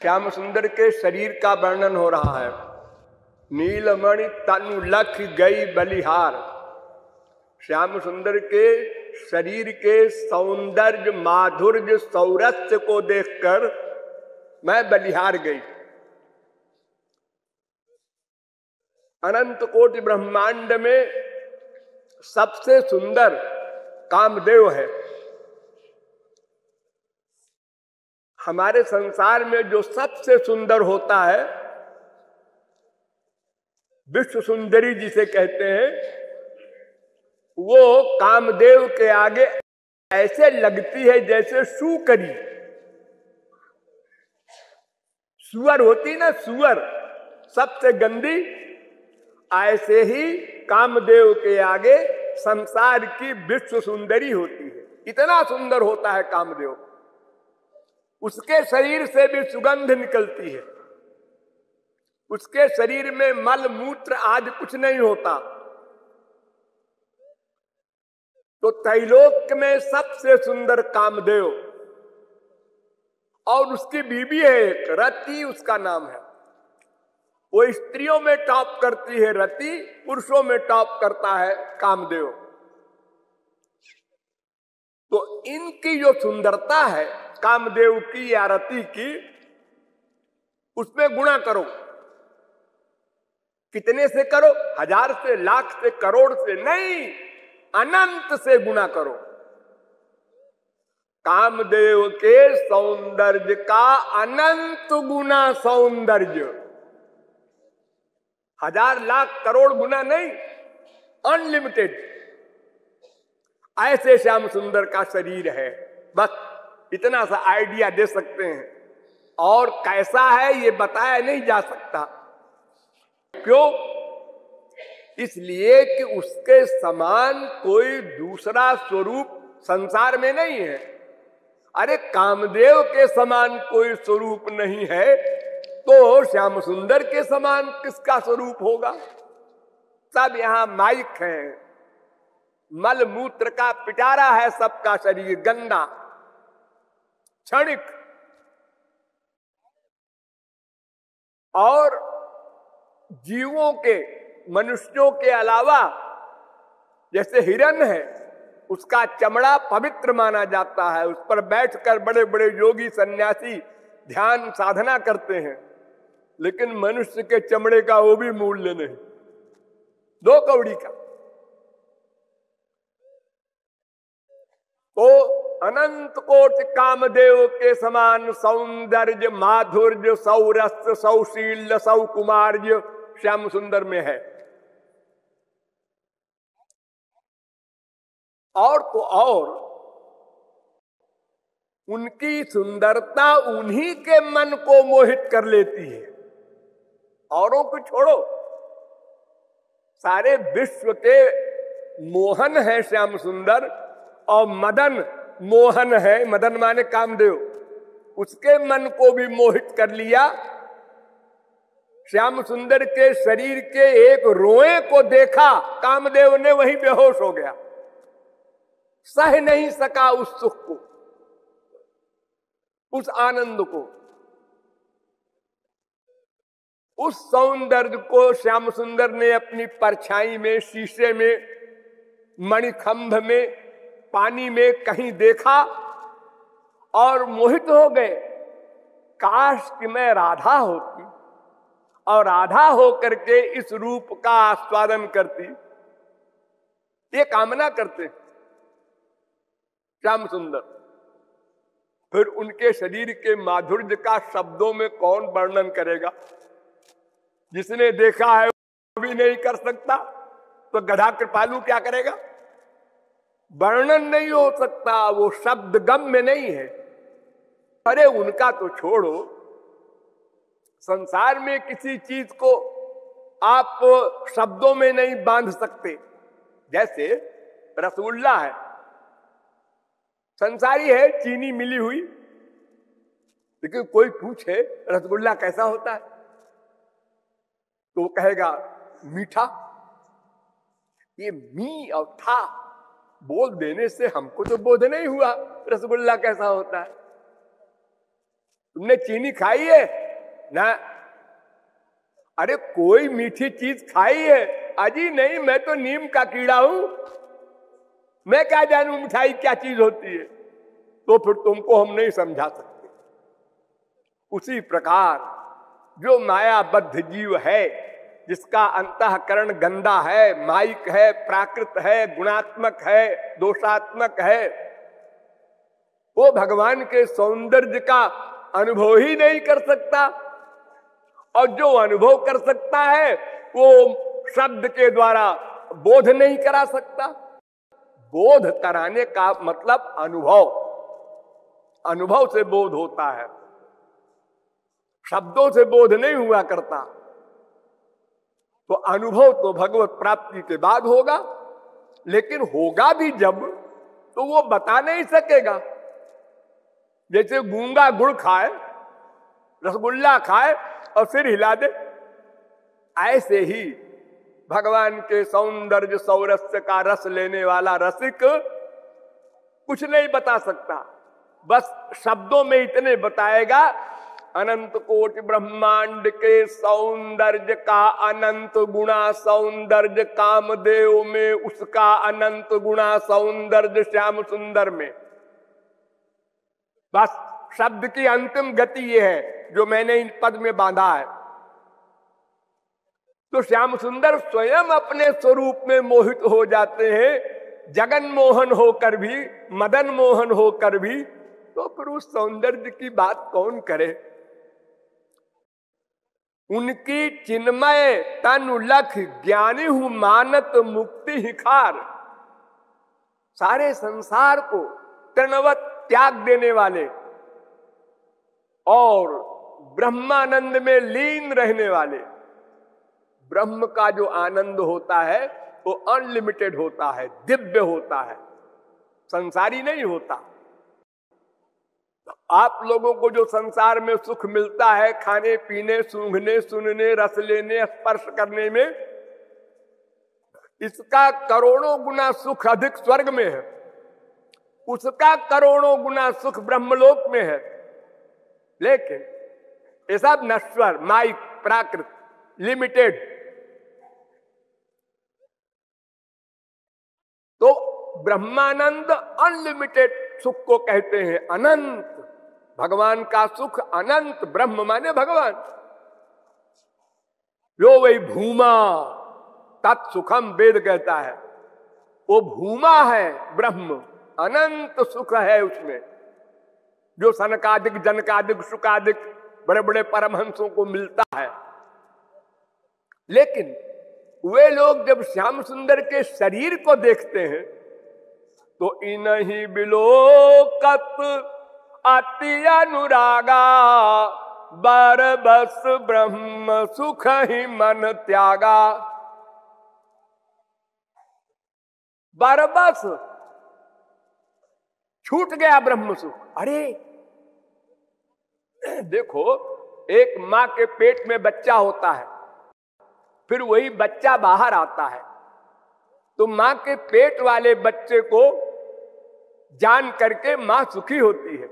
श्याम सुंदर के शरीर का वर्णन हो रहा है। नीलमणि तनु लख गई बलिहार। श्याम सुंदर के शरीर के सौंदर्य, माधुर्य, सौरस्य को देखकर मैं बलिहार गई। अनंत कोटि ब्रह्मांड में सबसे सुंदर कामदेव है। हमारे संसार में जो सबसे सुंदर होता है, विश्व सुंदरी जिसे कहते हैं, वो कामदेव के आगे ऐसे लगती है जैसे सूकरी। सुअर होती ना, सुअर सबसे गंदी, ऐसे ही कामदेव के आगे संसार की विश्व सुंदरी होती है। इतना सुंदर होता है कामदेव। उसके शरीर से भी सुगंध निकलती है। उसके शरीर में मल मूत्र आदि कुछ नहीं होता। तो त्रैलोक्य में सबसे सुंदर कामदेव, और उसकी बीबी है एक रति, उसका नाम है। वो स्त्रियों में टॉप करती है रति, पुरुषों में टॉप करता है कामदेव। तो इनकी जो सुंदरता है कामदेव की या रति की, उसमें गुणा करो। कितने से करो? 1000 से, लाख से, करोड़ से नहीं, अनंत से गुणा करो। कामदेव के सौंदर्य का अनंत गुना सौंदर्य, 1000 लाख करोड़ गुना नहीं, अनलिमिटेड। ऐसे श्याम सुंदर का शरीर है। बस इतना सा आइडिया दे सकते हैं। और कैसा है ये बताया नहीं जा सकता। क्यों? इसलिए कि उसके समान कोई दूसरा स्वरूप संसार में नहीं है। अरे कामदेव के समान कोई स्वरूप नहीं है, तो श्याम सुंदर के समान किसका स्वरूप होगा? सब यहां माइक है, मल मूत्र का पिटारा है, सबका शरीर गंदा, क्षणिक। और जीवों के, मनुष्यों के अलावा जैसे हिरण है, उसका चमड़ा पवित्र माना जाता है। उस पर बैठकर बड़े बड़े योगी सन्यासी ध्यान साधना करते हैं। लेकिन मनुष्य के चमड़े का वो भी मूल्य नहीं, 2 कौड़ी का। तो अनंत कोटि कामदेव के समान सौंदर्य, माधुर्य, सौरस्य, सौशील्य, सौकुमार्य श्याम सुंदर में है। और तो और उनकी सुंदरता उन्हीं के मन को मोहित कर लेती है। औरों को छोड़ो, सारे विश्व के मोहन है श्याम सुंदर, और मदन मोहन है। मदन माने कामदेव, उसके मन को भी मोहित कर लिया। श्याम सुंदर के शरीर के एक रोए को देखा कामदेव ने, वहीं बेहोश हो गया। सह नहीं सका उस सुख को, उस आनंद को, उस सौंदर्य को। श्याम सुंदर ने अपनी परछाई में, शीशे में, मणिखंभ में, पानी में कहीं देखा और मोहित हो गए। काश कि मैं राधा होती और राधा होकर के इस रूप का आस्वादन करती, ये कामना करते श्याम सुंदर। फिर उनके शरीर के माधुर्य का शब्दों में कौन वर्णन करेगा? जिसने देखा है वो भी नहीं कर सकता, तो गधा कृपालु क्या करेगा? वर्णन नहीं हो सकता, वो शब्द गम्य नहीं है। अरे उनका तो छोड़ो, संसार में किसी चीज को आप शब्दों में नहीं बांध सकते। जैसे रसगुल्ला है, संसारी है, चीनी मिली हुई, लेकिन कोई पूछे रसगुल्ला कैसा होता है, तो वो कहेगा मीठा। ये मी और ठा बोल देने से हमको तो बोध नहीं हुआ रसगुल्ला कैसा होता है। तुमने चीनी खाई है ना? अरे कोई मीठी चीज खाई है? अजी नहीं, मैं तो नीम का कीड़ा हूं, मैं क्या जानूं मिठाई क्या चीज होती है। तो फिर तुमको हम नहीं समझा सकते। उसी प्रकार जो मायाबद्ध जीव है, जिसका अंतःकरण गंदा है, माइक है, प्राकृत है, गुणात्मक है, दोषात्मक है, वो भगवान के सौंदर्य का अनुभव ही नहीं कर सकता। और जो अनुभव कर सकता है वो शब्द के द्वारा बोध नहीं करा सकता। बोध कराने का मतलब अनुभव, अनुभव से बोध होता है, शब्दों से बोध नहीं हुआ करता। तो अनुभव तो भगवत प्राप्ति के बाद होगा, लेकिन होगा भी जब, तो वो बता नहीं सकेगा। जैसे गूंगा गुड़ खाए, रसगुल्ला खाए और सिर हिला दे, ऐसे ही भगवान के सौंदर्य सौरस्य का रस लेने वाला रसिक कुछ नहीं बता सकता, बस शब्दों में इतने बताएगा, अनंत कोटि ब्रह्मांड के सौंदर्य का अनंत गुणा सौंदर्य कामदेव में, उसका अनंत गुणा सौंदर्य श्याम सुंदर में। बस शब्द की अंतिम गति ये है जो मैंने इन पद में बांधा है। तो श्याम सुंदर स्वयं अपने स्वरूप में मोहित हो जाते हैं, जगन मोहन होकर भी, मदन मोहन होकर भी। तो फिर उस सौंदर्य की बात कौन करे। उनकी चिन्मय तनु लख ज्ञानी हूं मानत मुक्ति हिखार। सारे संसार को तृणवत त्याग देने वाले और ब्रह्मानंद में लीन रहने वाले। ब्रह्म का जो आनंद होता है वो अनलिमिटेड होता है, दिव्य होता है, संसारी नहीं होता। आप लोगों को जो संसार में सुख मिलता है, खाने पीने, सूंघने, सुनने, रस लेने, स्पर्श करने में, इसका करोड़ों गुना सुख अधिक स्वर्ग में है, उसका करोड़ों गुना सुख ब्रह्मलोक में है। लेकिन ये सब नश्वर, माइक, प्राकृत, लिमिटेड। तो ब्रह्मानंद अनलिमिटेड सुख को कहते हैं, अनंत। भगवान का सुख अनंत, ब्रह्म माने भगवान। जो वही भूमा तत्सुखम वेद कहता है, वो भूमा है ब्रह्म, अनंत सुख है उसमें, जो सनकादिक, जनकादिक, शुकादिक बड़े बड़े परमहंसों को मिलता है। लेकिन वे लोग जब श्याम सुंदर के शरीर को देखते हैं तो इनही बिलोकत अति अनुरागा, बर बस ब्रह्म सुख ही मन त्यागा। बरबस छूट गया ब्रह्म सुख। अरे देखो, एक मां के पेट में बच्चा होता है, फिर वही बच्चा बाहर आता है, तो मां के पेट वाले बच्चे को जान करके मां सुखी होती है।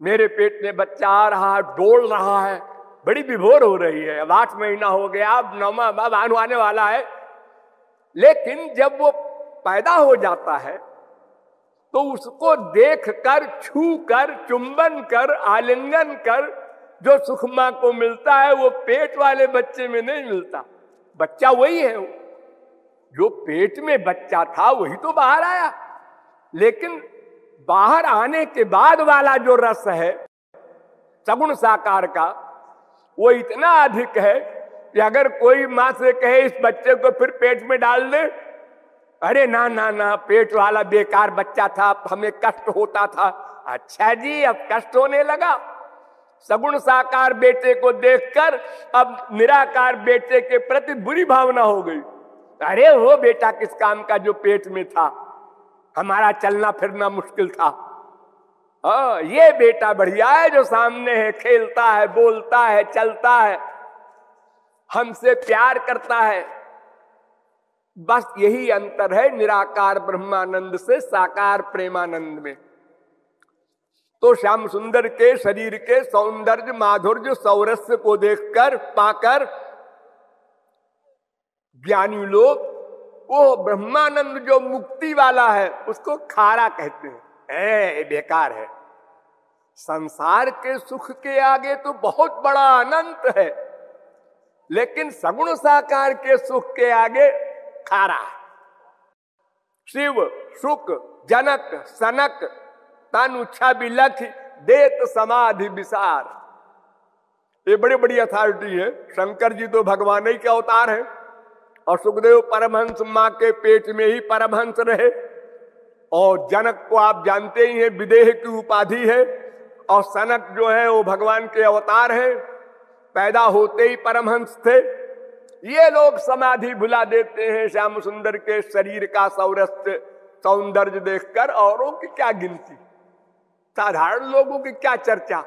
मेरे पेट में बच्चा आ रहा है, डोल रहा है, बड़ी विभोर हो रही है, अब 8 महीना हो गया, अब 9वां अब आने वाला है। लेकिन जब वो पैदा हो जाता है तो उसको देखकर, छू कर, चुंबन कर, आलिंगन कर जो सुख मां को मिलता है वो पेट वाले बच्चे में नहीं मिलता। बच्चा वही है, जो पेट में बच्चा था वही तो बाहर आया, लेकिन बाहर आने के बाद वाला जो रस है सगुण साकार का, वो इतना अधिक है कि अगर कोई मां से कहे इस बच्चे को फिर पेट में डाल दे, अरे ना ना ना, पेट वाला बेकार बच्चा था, हमें कष्ट होता था। अच्छा जी, अब कष्ट होने लगा। सगुण साकार बेटे को देखकर अब निराकार बेटे के प्रति बुरी भावना हो गई। अरे वो बेटा किस काम का जो पेट में था, हमारा चलना फिरना मुश्किल था। ये बेटा बढ़िया है जो सामने है, खेलता है, बोलता है, चलता है, हमसे प्यार करता है। बस यही अंतर है निराकार ब्रह्मानंद से साकार प्रेमानंद में। तो श्याम सुंदर के शरीर के सौंदर्य, माधुर्य, सौरस्य को देखकर, पाकर ज्ञानी लोग वो ब्रह्मानंद जो मुक्ति वाला है उसको खारा कहते हैं, बेकार है। संसार के सुख के आगे तो बहुत बड़ा अनंत है, लेकिन सगुण साकार के सुख के आगे खारा है। शिव शुक जनक सनक तनु छवि लख देत समाधि विसार, ये बड़ी बड़ी अथॉरिटी है। शंकर जी तो भगवान ही के अवतार है, और सुखदेव परमहंस मां के पेट में ही परमहंस रहे, और जनक को आप जानते ही हैं विदेह की उपाधि है, और सनक जो है वो भगवान के अवतार है, पैदा होते ही परमहंस थे। ये लोग समाधि भुला देते हैं श्याम सुंदर के शरीर का सौरस्य सौंदर्य देखकर, औरों की क्या गिनती, साधारण लोगों की क्या चर्चा।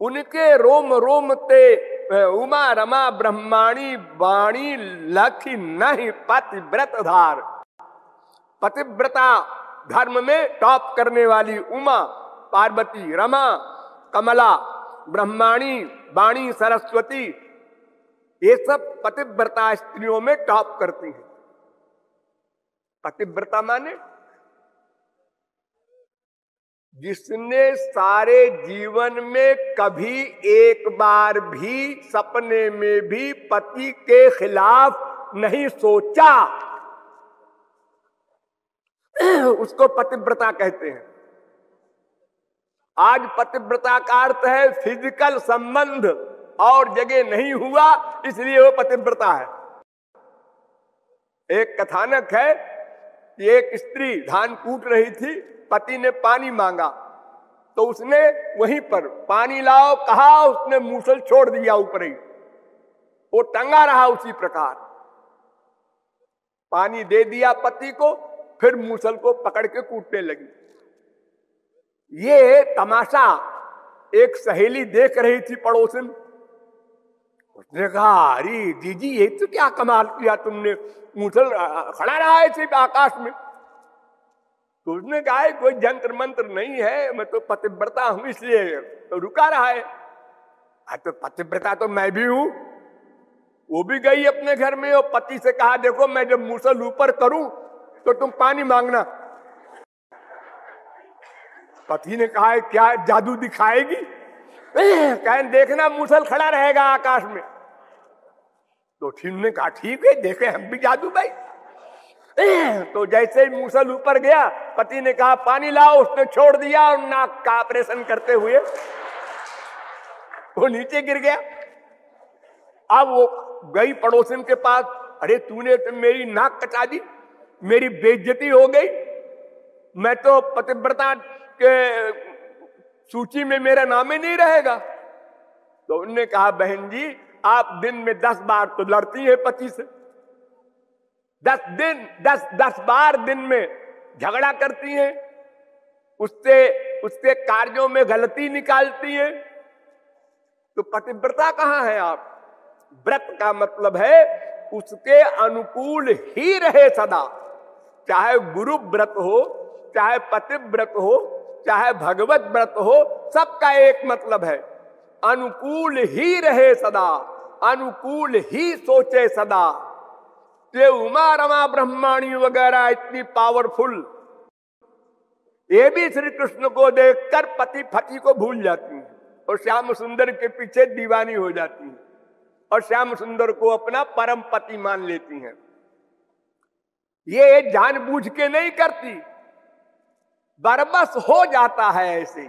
उनके रोम रोम ते उमा रमा ब्रह्माणी वाणी लखी नहीं पतिव्रत धार। पतिव्रता धर्म में टॉप करने वाली उमा, पार्वती, रमा, कमला, ब्रह्माणी, वाणी, सरस्वती, ये सब पतिव्रता स्त्रियों में टॉप करती हैं। पतिव्रता माने जिसने सारे जीवन में कभी एक बार भी सपने में भी पति के खिलाफ नहीं सोचा, उसको पतिव्रता कहते हैं। आज पतिव्रता का अर्थ है फिजिकल संबंध और जगह नहीं हुआ इसलिए वो पतिव्रता है। एक कथानक है कि एक स्त्री धान कूट रही थी, पति ने पानी मांगा तो उसने वहीं पर पानी लाओ कहा, उसने मूसल छोड़ दिया ऊपर ही, वो टंगा रहा उसी प्रकार। पानी दे दिया पति को, फिर मूसल को पकड़ के कूटने लगी। ये तमाशा एक सहेली देख रही थी पड़ोसन, उसने कहा अरे जीजी ये तो क्या कमाल किया तुमने, मूसल खड़ा रहा है सिर्फ आकाश में। तो उसने कहा कोई जंत्र मंत्र नहीं है, मैं तो पतिव्रता हूं इसलिए तो रुका रहा है। तो पतिव्रता तो मैं भी हूं। वो भी गई अपने घर में और पति से कहा देखो मैं जब मूसल ऊपर करूं तो तुम पानी मांगना। पति ने कहा क्या जादू दिखाएगी, कहे देखना मूसल खड़ा रहेगा आकाश में। तो ने कहा ठीक है देखे हम भी जादू भाई। तो जैसे ही मूसल ऊपर गया पति ने कहा पानी लाओ, उसने छोड़ दिया और नाक का ऑपरेशन करते हुए वो नीचे गिर गया। अब वो गई पड़ोसन के पास, अरे तूने तो मेरी नाक कटा दी, मेरी बेइज्जती हो गई, मैं तो पतिव्रता के सूची में मेरा नाम ही नहीं रहेगा। तो उन्होंने कहा बहन जी आप दिन में 10 बार तो लड़ती हैं पति से, 10 बार दिन में झगड़ा करती हैं, उससे कार्यों में गलती निकालती हैं, तो पतिव्रता कहाँ है आप। व्रत का मतलब है उसके अनुकूल ही रहे सदा, चाहे गुरु व्रत हो, चाहे पतिव्रत हो, चाहे भगवत व्रत हो, सबका एक मतलब है अनुकूल ही रहे सदा, अनुकूल ही सोचे सदा। ये उमा रमा ब्रह्माणी वगैरह इतनी पावरफुल, ये भी श्री कृष्ण को देखकर पति पति को भूल जाती हैं और श्याम सुंदर के पीछे दीवानी हो जाती हैं और श्याम सुंदर को अपना परम पति मान लेती हैं। ये जानबूझ के नहीं करती, बरबस हो जाता है ऐसे,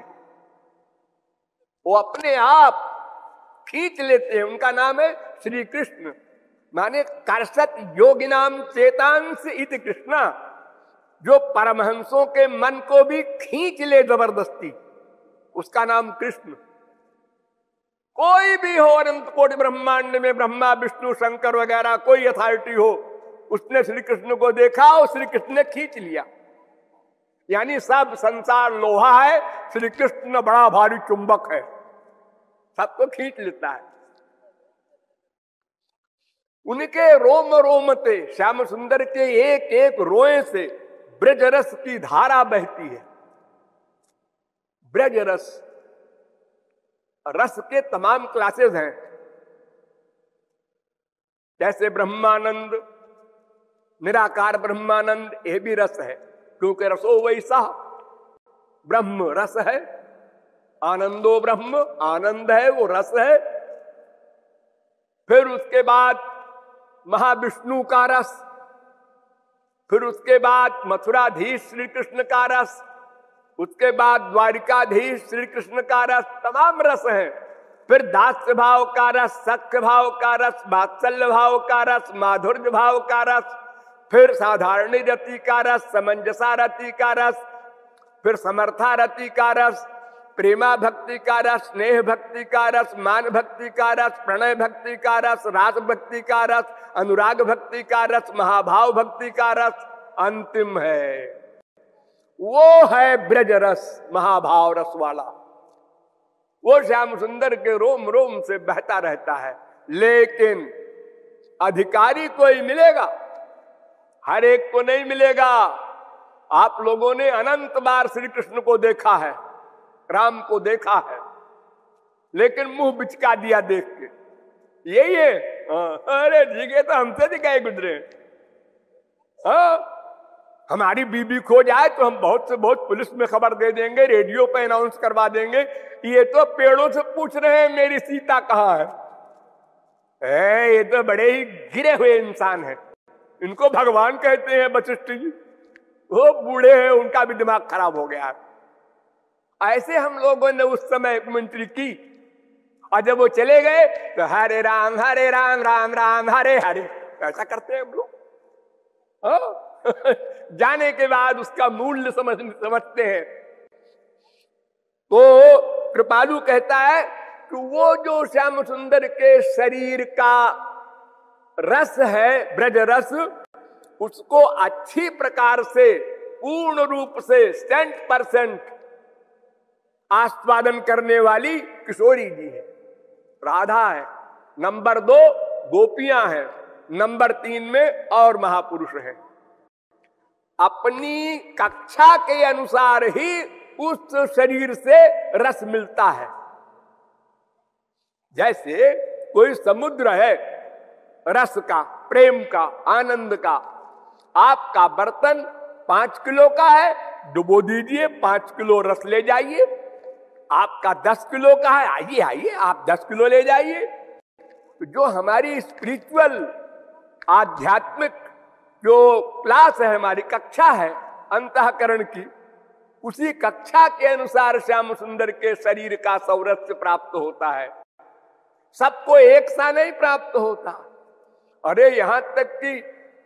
वो अपने आप खींच लेते हैं। उनका नाम है श्री कृष्ण, माने कर्षत योगिनाम चेतांस इति कृष्णा, जो परमहंसों के मन को भी खींच ले जबरदस्ती, उसका नाम कृष्ण। कोई भी हो अनंत कोटि ब्रह्मांड में, ब्रह्मा विष्णु शंकर वगैरह कोई अथॉरिटी हो, उसने श्री कृष्ण को देखा और श्री कृष्ण ने खींच लिया। यानी सब संसार लोहा है, श्री कृष्ण बड़ा भारी चुंबक है, सबको खींच लेता है। उनके रोम रोम से, श्याम सुंदर के एक एक रोए से ब्रज रस की धारा बहती है। ब्रज रस, रस के तमाम क्लासेस हैं। जैसे ब्रह्मानंद, निराकार ब्रह्मानंद, ये भी रस है, क्योंकि रसो वैसा, ब्रह्म रस है। आनंदो ब्रह्म, आनंद है, वो रस है। फिर उसके बाद महाविष्णु का रस, फिर उसके बाद मथुराधीश श्री कृष्ण का रस, उसके बाद द्वारिकाधीश श्री कृष्ण का रस, तमाम रस हैं। फिर दास्य भाव का रस, सख्य भाव का रस, वात्सल्य भाव का रस, माधुर्य भाव का रस, फिर साधारण रति का रस, समंजसा रति का रस, फिर समर्था रति का रस, प्रेमा भक्ति का रस, स्नेह भक्ति का रस, मान भक्ति का रस, प्रणय भक्ति का रस, रास भक्ति का रस, अनुराग भक्ति का रस, महाभाव भक्ति का रस, अंतिम है वो है ब्रज रस, महाभाव रस वाला। वो श्याम सुंदर के रोम रोम से बहता रहता है। लेकिन अधिकारी कोई मिलेगा, हर एक को नहीं मिलेगा। आप लोगों ने अनंत बार श्री कृष्ण को देखा है, राम को देखा है, लेकिन मुंह बिचका दिया देख के, यही है। अरे ठीक है, तो हमसे दिखाए गुजरे। हाँ, हमारी बीबी खो जाए तो हम बहुत से बहुत पुलिस में खबर दे देंगे, रेडियो पे अनाउंस करवा देंगे। ये तो पेड़ों से पूछ रहे हैं मेरी सीता कहाँ है। ये तो बड़े ही गिरे हुए इंसान हैं, इनको भगवान कहते हैं वशिष्ठ जी। वो बूढ़े हैं, उनका भी दिमाग खराब हो गया। ऐसे हम लोगों ने उस समय मंत्री की, और जब वो चले गए तो हरे राम राम राम हरे हरे, ऐसा करते हैं हम लोग। जाने के बाद उसका मूल्य समझते हैं। तो कृपालु कहता है कि वो जो श्याम सुंदर के शरीर का रस है, ब्रज रस, उसको अच्छी प्रकार से, पूर्ण रूप से 100% आस्वादन करने वाली किशोरी जी है, राधा है। नंबर 2 गोपियां हैं, नंबर 3 में और महापुरुष हैं। अपनी कक्षा के अनुसार ही उस शरीर से रस मिलता है। जैसे कोई समुद्र है रस का, प्रेम का, आनंद का। आपका बर्तन 5 किलो का है, डुबो दीजिए, 5 किलो रस ले जाइए। आपका 10 किलो का है, आइए आइए आप 10 किलो ले जाइए। तो जो हमारी स्पिरिचुअल, आध्यात्मिक जो क्लास है, हमारी कक्षा है अंतःकरण की, उसी कक्षा के अनुसार श्याम सुंदर के शरीर का सौरस्य प्राप्त होता है। सबको एक सा नहीं प्राप्त होता। अरे यहां तक कि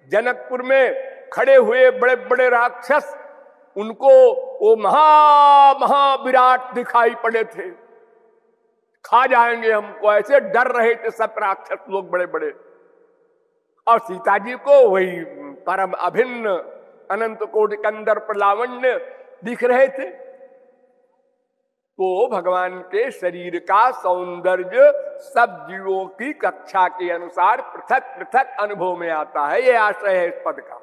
जनकपुर में खड़े हुए बड़े बड़े राक्षस, उनको वो महा विराट दिखाई पड़े थे, खा जाएंगे हमको, ऐसे डर रहे थे सब राक्षस लोग बड़े बड़े। और सीता जी को वही परम अभिन्न अनंत कोटि कंदर प्रलावण्य दिख रहे थे। तो भगवान के शरीर का सौंदर्य सब जीवों की कक्षा के अनुसार पृथक पृथक अनुभव में आता है। ये आशय है इस पद का।